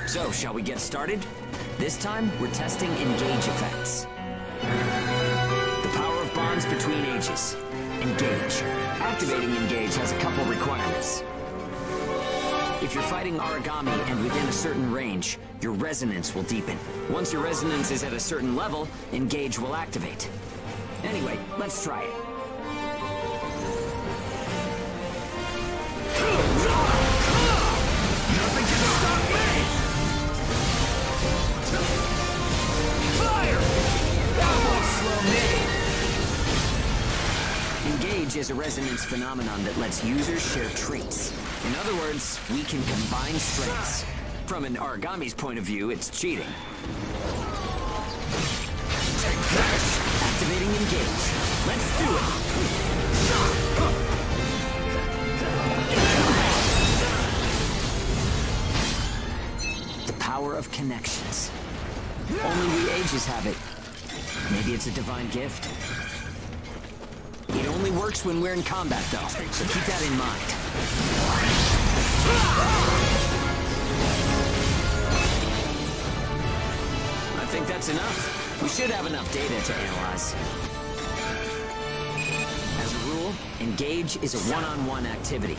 So, shall we get started? This time, we're testing engage effects. The power of bonds between ages. Engage. Activating engage has a couple requirements. If you're fighting origami and within a certain range, your resonance will deepen. Once your resonance is at a certain level, engage will activate. Anyway, let's try it. Nothing can stop me! Fire! That won't slow me! Engage is a resonance phenomenon that lets users share traits. In other words, we can combine strengths. From an origami's point of view, it's cheating. Activating engage. Let's do it! The power of connections. Only we ages have it. Maybe it's a divine gift. It only works when we're in combat, though, so keep that in mind. I think that's enough. We should have enough data to analyze. As a rule, engage is a one-on-one activity.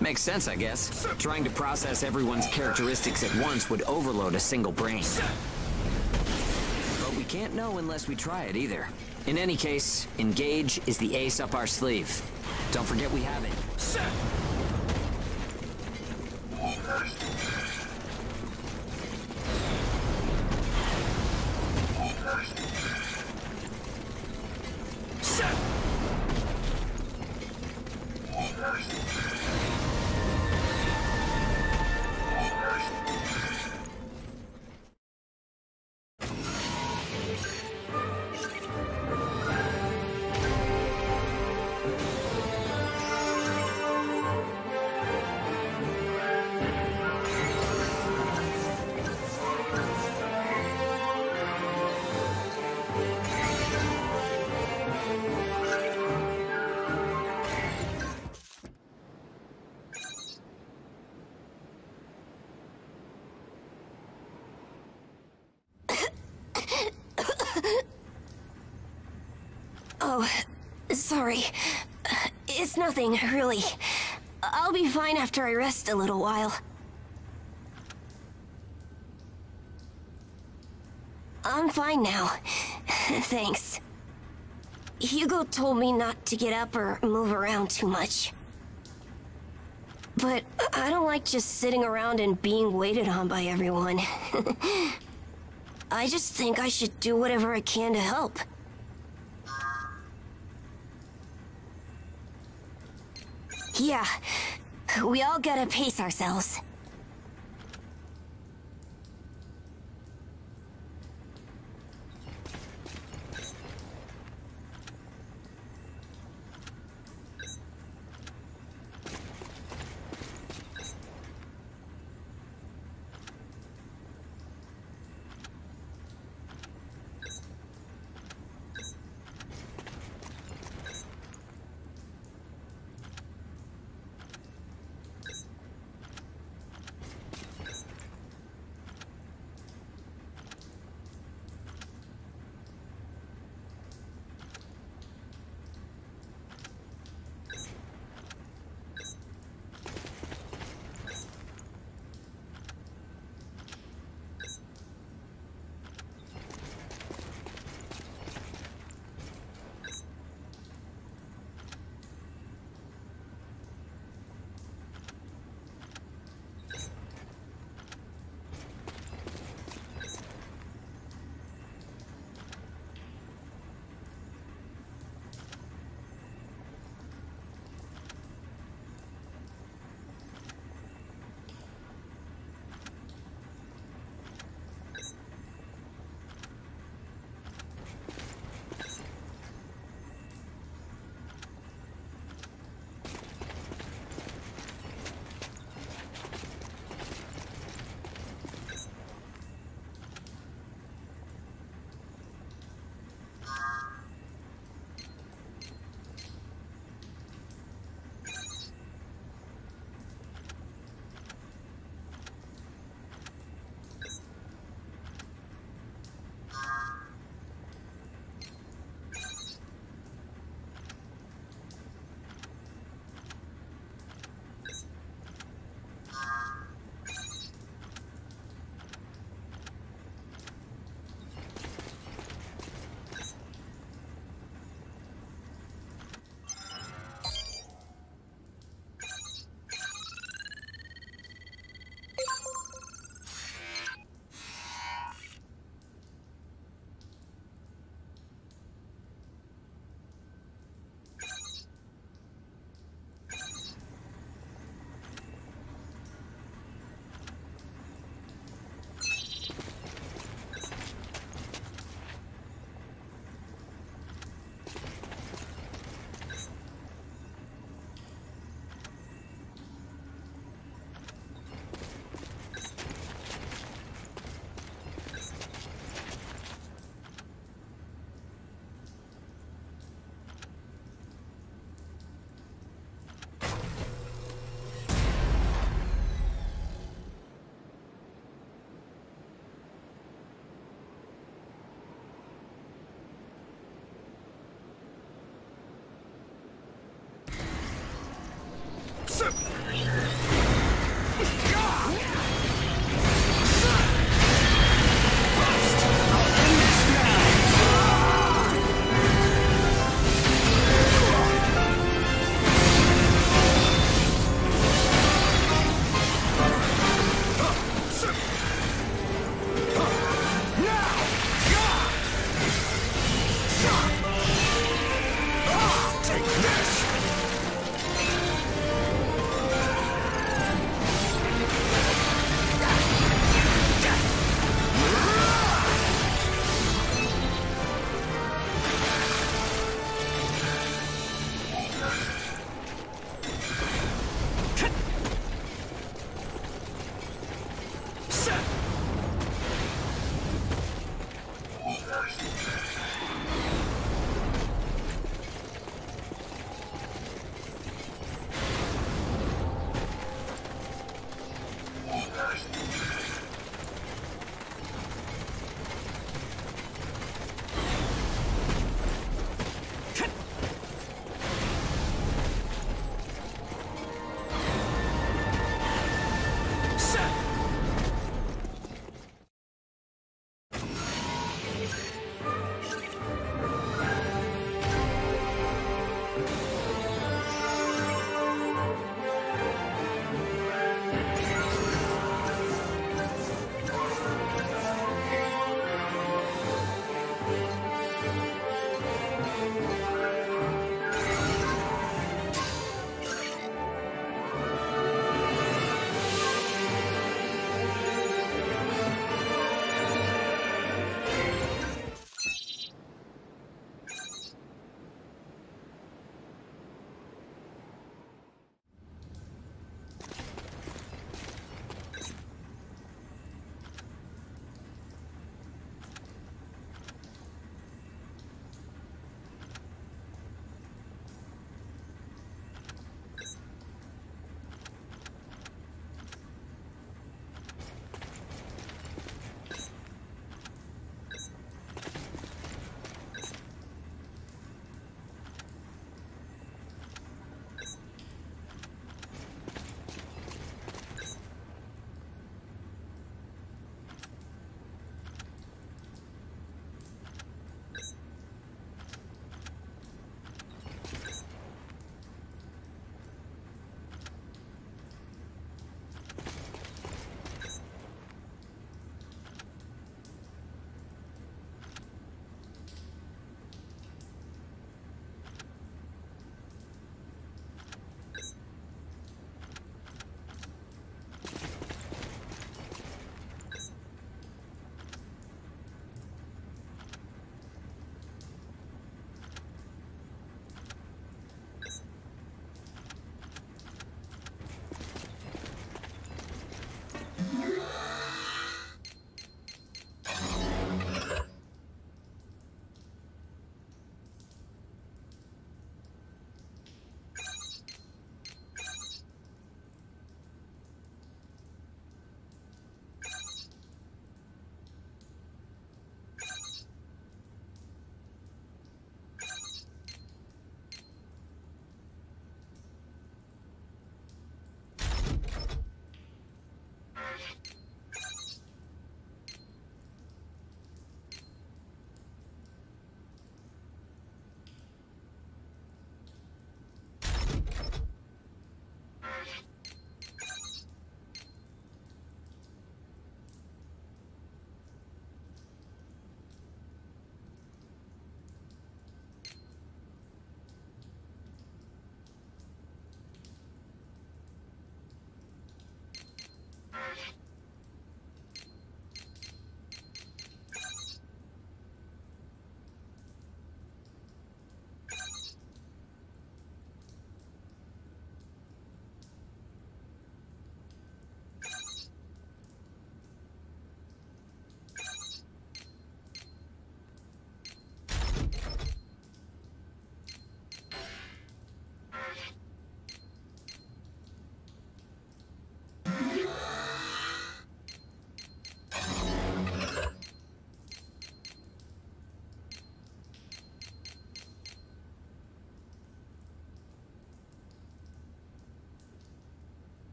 Makes sense, I guess. Trying to process everyone's characteristics at once would overload a single brain. But we can't know unless we try it either. In any case, engage is the ace up our sleeve. Don't forget we have it. Oh, sorry. It's nothing, really. I'll be fine after I rest a little while. I'm fine now. Thanks. Hugo told me not to get up or move around too much. But I don't like just sitting around and being waited on by everyone. I just think I should do whatever I can to help. Yeah, we all gotta pace ourselves.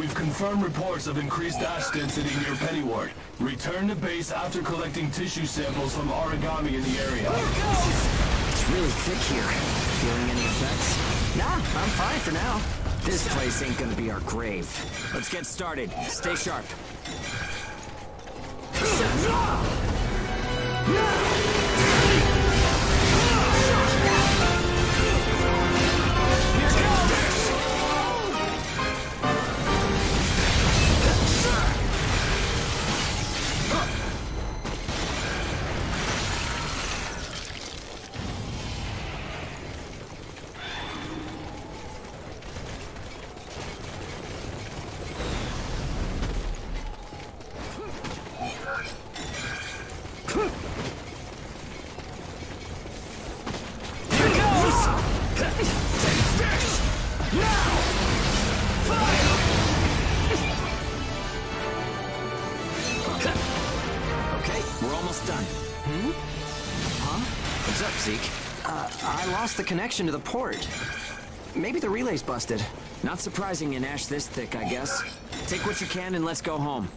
We've confirmed reports of increased ash density near Pennyward. Return to base after collecting tissue samples from origami in the area. It's really thick here. Feeling any effects? Nah, I'm fine for now. This place ain't gonna be our grave. Let's get started. Stay sharp. I lost the connection to the port. Maybe the relay's busted. Not surprising in ash this thick, I guess. Take what you can and let's go home.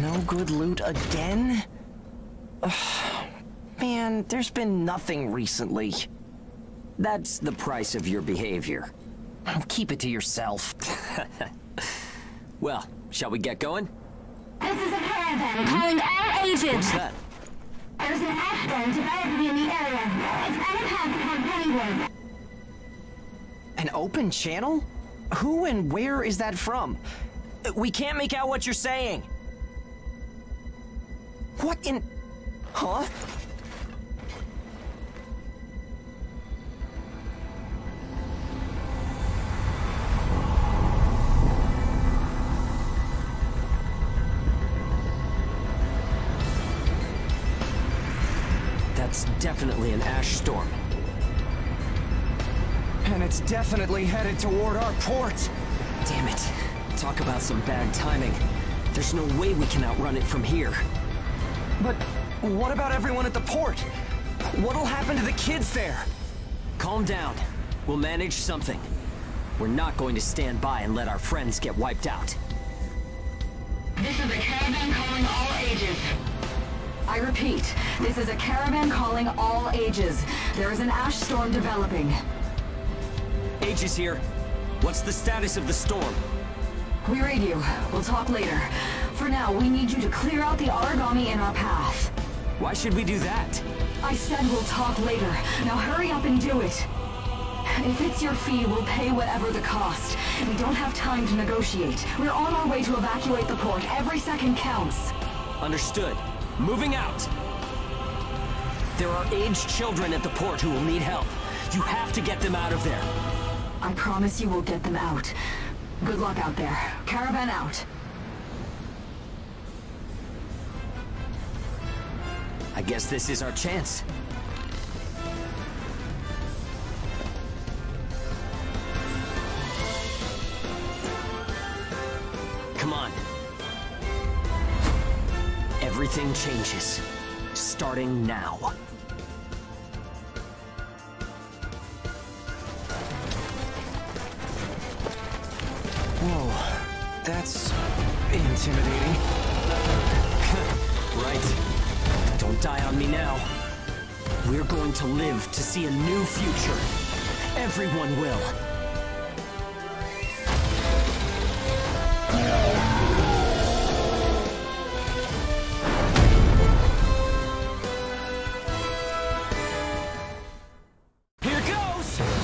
No good loot again? Ugh, man, there's been nothing recently. That's the price of your behavior. Keep it to yourself. Well, shall we get going? This is a caravan carrying all ages. What's that? There's an ash storm developing in the area. It's on a path toward Pennyward. An open channel? Who and where is that from? We can't make out what you're saying. What in... Huh? That's definitely an ash storm. And it's definitely headed toward our port. Damn it. Talk about some bad timing. There's no way we can outrun it from here. But what about everyone at the port? What'll happen to the kids there? Calm down. We'll manage something. We're not going to stand by and let our friends get wiped out. This is a caravan calling all ages. I repeat, this is a caravan calling all ages. There is an ash storm developing. Aegis here. What's the status of the storm? We read you. We'll talk later. For now, we need you to clear out the origami in our path. Why should we do that? I said we'll talk later. Now hurry up and do it. If it's your fee, we'll pay whatever the cost. We don't have time to negotiate. We're on our way to evacuate the port. Every second counts. Understood. Moving out. There are aged children at the port who will need help. You have to get them out of there. I promise you we'll get them out. Good luck out there. Caravan out. I guess this is our chance. Come on. Everything changes. Starting now. Whoa, that's intimidating. Right. Don't die on me now. We're going to live to see a new future. Everyone will. Here goes!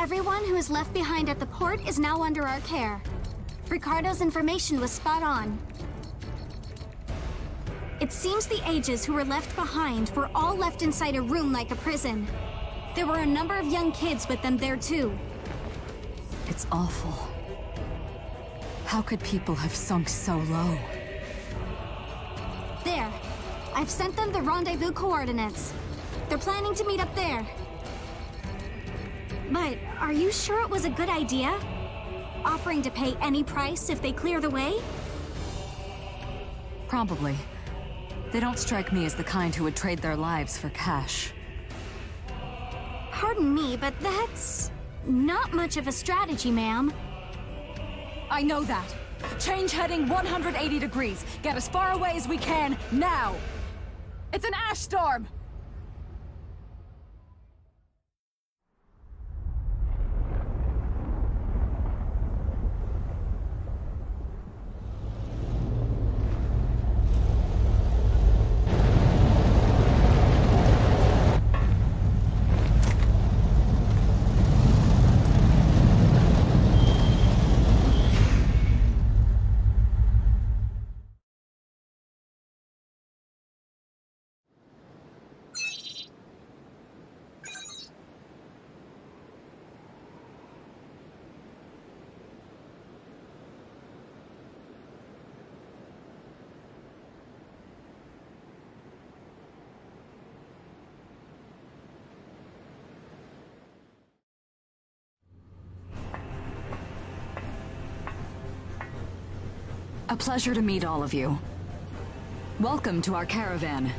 Everyone who is left behind at the port is now under our care. Ricardo's information was spot on. It seems the ages who were left behind were all left inside a room like a prison. There were a number of young kids with them there too. It's awful. How could people have sunk so low? There. I've sent them the rendezvous coordinates. They're planning to meet up there. But are you sure it was a good idea? Offering to pay any price if they clear the way? Probably. They don't strike me as the kind who would trade their lives for cash. Pardon me, but that's not much of a strategy, ma'am. I know that. Change heading 180 degrees. Get as far away as we can, now! It's an ash storm! A pleasure to meet all of you. Welcome to our caravan.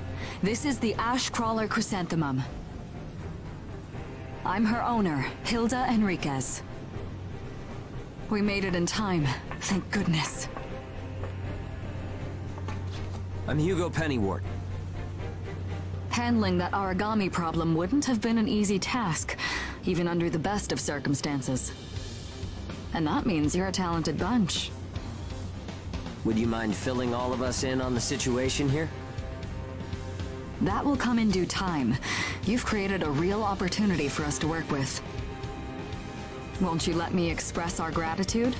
This is the Ash Crawler Chrysanthemum. I'm her owner, Hilda Enriquez. We made it in time, thank goodness. I'm Hugo Pennywort. Handling that origami problem wouldn't have been an easy task, even under the best of circumstances. And that means you're a talented bunch. Would you mind filling all of us in on the situation here? That will come in due time. You've created a real opportunity for us to work with. Won't you let me express our gratitude?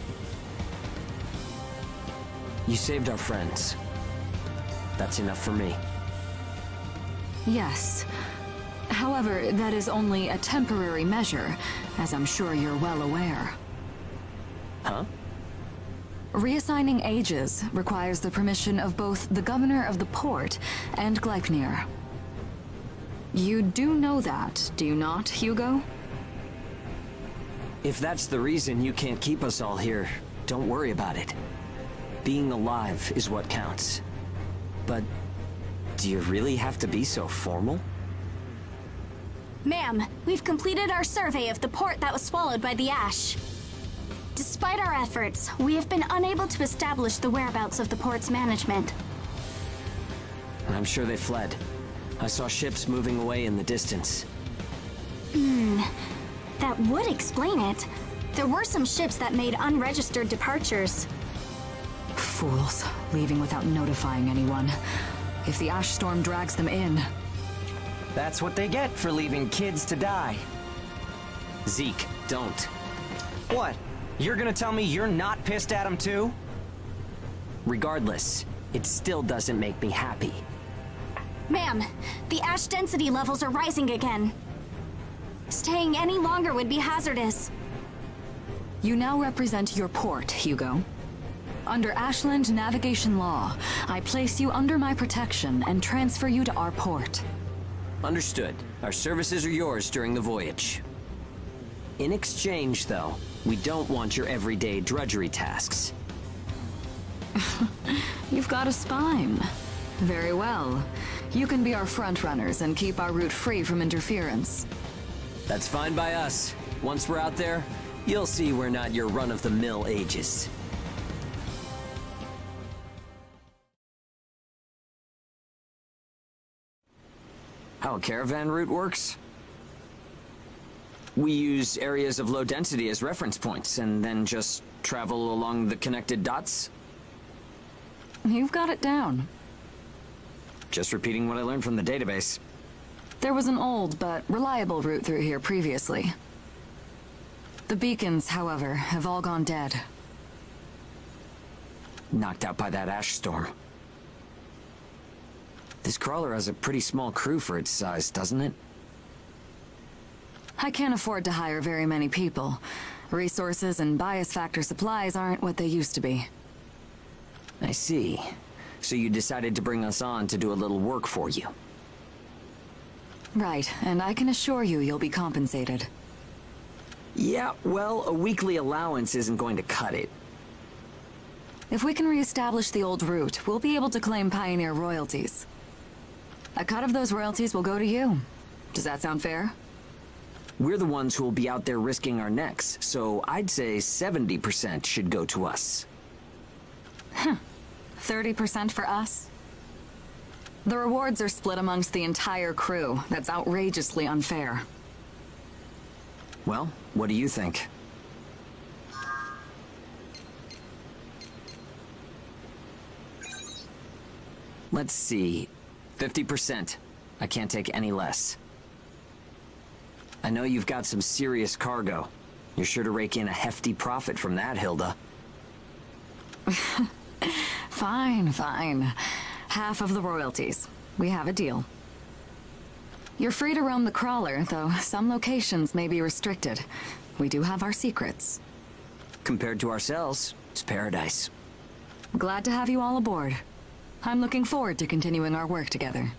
You saved our friends. That's enough for me. Yes. However, that is only a temporary measure, as I'm sure you're well aware. Huh? Reassigning ages requires the permission of both the governor of the port and Gleipnir. You do know that, do you not, Hugo? If that's the reason you can't keep us all here, don't worry about it. Being alive is what counts. But do you really have to be so formal? Ma'am, we've completed our survey of the port that was swallowed by the ash. Despite our efforts, we have been unable to establish the whereabouts of the port's management. I'm sure they fled. I saw ships moving away in the distance. That would explain it. There were some ships that made unregistered departures. Fools, leaving without notifying anyone. If the ash storm drags them in... That's what they get for leaving kids to die. Zeke, don't. What? You're gonna tell me you're not pissed at him too? Regardless, it still doesn't make me happy. Ma'am, the ash density levels are rising again. Staying any longer would be hazardous. You now represent your port, Hugo. Under Ashland navigation law, I place you under my protection and transfer you to our port. Understood. Our services are yours during the voyage. In exchange, though, we don't want your everyday drudgery tasks. You've got a spine. Very well. You can be our front runners and keep our route free from interference. That's fine by us. Once we're out there, you'll see we're not your run-of-the-mill ages. How a caravan route works? We use areas of low density as reference points, and then just travel along the connected dots? You've got it down. Just repeating what I learned from the database. There was an old but reliable route through here previously. The beacons, however, have all gone dead. Knocked out by that ash storm. This crawler has a pretty small crew for its size, doesn't it? I can't afford to hire very many people. Resources and bias factor supplies aren't what they used to be. I see. So you decided to bring us on to do a little work for you. Right, and I can assure you you'll be compensated. Yeah, well, a weekly allowance isn't going to cut it. If we can reestablish the old route, we'll be able to claim Pioneer royalties. A cut of those royalties will go to you. Does that sound fair? We're the ones who will be out there risking our necks, so I'd say 70% should go to us. 30% for us? The rewards are split amongst the entire crew. That's outrageously unfair. Well, what do you think? Let's see. 50%. I can't take any less. I know you've got some serious cargo. You're sure to rake in a hefty profit from that, Hilda. Fine, fine. Half of the royalties. We have a deal. You're free to roam the crawler, though some locations may be restricted. We do have our secrets. Compared to ourselves, it's paradise. Glad to have you all aboard. I'm looking forward to continuing our work together.